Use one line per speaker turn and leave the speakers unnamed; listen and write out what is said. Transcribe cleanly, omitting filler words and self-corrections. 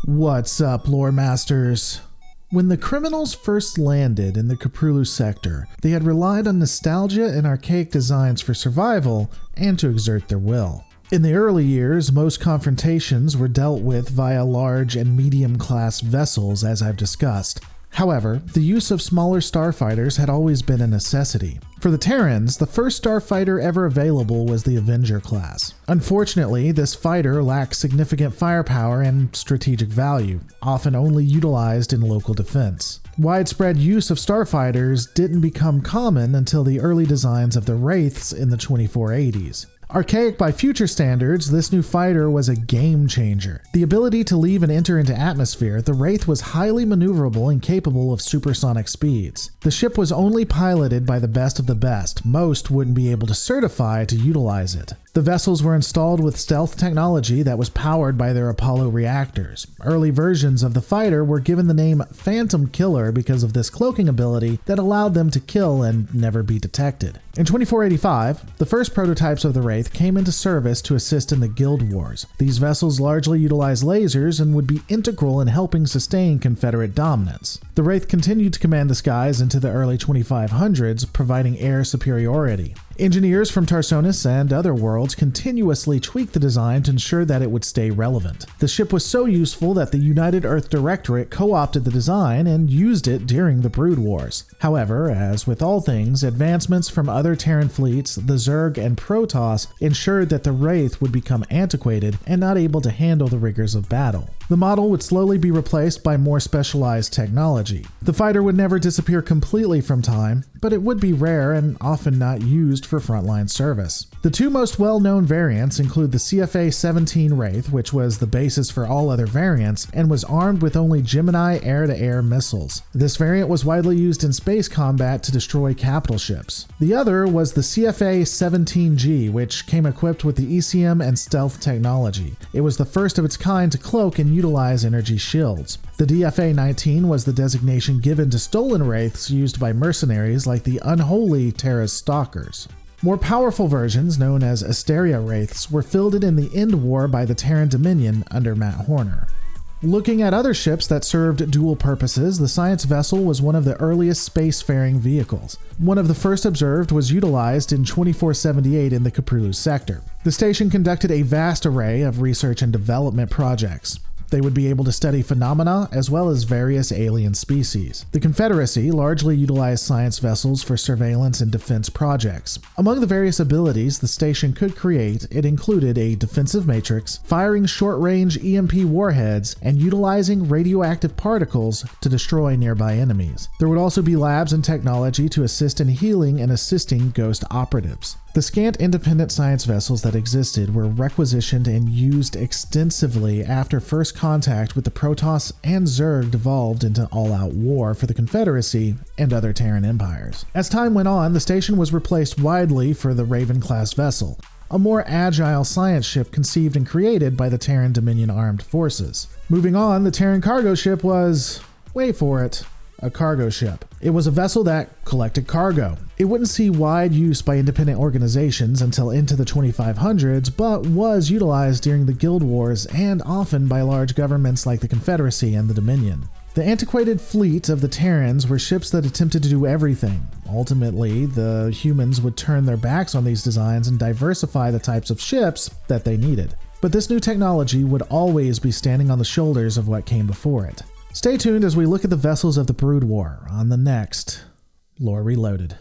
What's up, lore masters? When the criminals first landed in the Cthulhu sector, they had relied on nostalgia and archaic designs for survival and to exert their will. In the early years, most confrontations were dealt with via large and medium-class vessels, as I've discussed. However, the use of smaller starfighters had always been a necessity. For the Terrans, the first starfighter ever available was the Avenger class. Unfortunately, this fighter lacked significant firepower and strategic value, often only utilized in local defense. Widespread use of starfighters didn't become common until the early designs of the Wraiths in the 2480s. Archaic by future standards, this new fighter was a game changer. The ability to leave and enter into atmosphere, the Wraith was highly maneuverable and capable of supersonic speeds. The ship was only piloted by the best of the best. Most wouldn't be able to certify to utilize it. The vessels were installed with stealth technology that was powered by their Apollo reactors. Early versions of the fighter were given the name Phantom Killer because of this cloaking ability that allowed them to kill and never be detected. In 2485, the first prototypes of the Wraith came into service to assist in the Guild Wars. These vessels largely utilized lasers and would be integral in helping sustain Confederate dominance. The Wraith continued to command the skies into the early 2500s, providing air superiority. Engineers from Tarsonis and other worlds continuously tweaked the design to ensure that it would stay relevant. The ship was so useful that the United Earth Directorate co-opted the design and used it during the Brood Wars. However, as with all things, advancements from other Terran fleets, the Zerg and Protoss, ensured that the Wraith would become antiquated and not able to handle the rigors of battle. The model would slowly be replaced by more specialized technology. The fighter would never disappear completely from time, but it would be rare and often not used for frontline service. The two most well-known variants include the CFA-17 Wraith, which was the basis for all other variants, and was armed with only Gemini air-to-air missiles. This variant was widely used in space combat to destroy capital ships. The other was the CFA-17G, which came equipped with the ECM and stealth technology. It was the first of its kind to cloak and utilize energy shields. The DFA-19 was the designation given to stolen Wraiths used by mercenaries like the unholy Terra's Stalkers. More powerful versions, known as Asteria Wraiths, were fielded in the End War by the Terran Dominion under Matt Horner. Looking at other ships that served dual purposes, the Science Vessel was one of the earliest spacefaring vehicles. One of the first observed was utilized in 2478 in the Cthulhu sector. The station conducted a vast array of research and development projects. They would be able to study phenomena as well as various alien species. The Confederacy largely utilized science vessels for surveillance and defense projects. Among the various abilities the station could create, it included a defensive matrix, firing short-range EMP warheads, and utilizing radioactive particles to destroy nearby enemies. There would also be labs and technology to assist in healing and assisting ghost operatives. The scant independent science vessels that existed were requisitioned and used extensively after first contact with the Protoss and Zerg devolved into all-out war for the Confederacy and other Terran empires. As time went on, the station was replaced widely for the Raven-class vessel, a more agile science ship conceived and created by the Terran Dominion armed forces. Moving on, the Terran cargo ship was, wait for it, a cargo ship. It was a vessel that collected cargo. It wouldn't see wide use by independent organizations until into the 2500s, but was utilized during the Guild Wars and often by large governments like the Confederacy and the Dominion. The Antiquated fleet of the Terrans were ships that attempted to do everything. Ultimately, the humans would turn their backs on these designs and diversify the types of ships that they needed. But this new technology would always be standing on the shoulders of what came before it. Stay tuned as we look at the vessels of the Brood War on the next Lore Reloaded.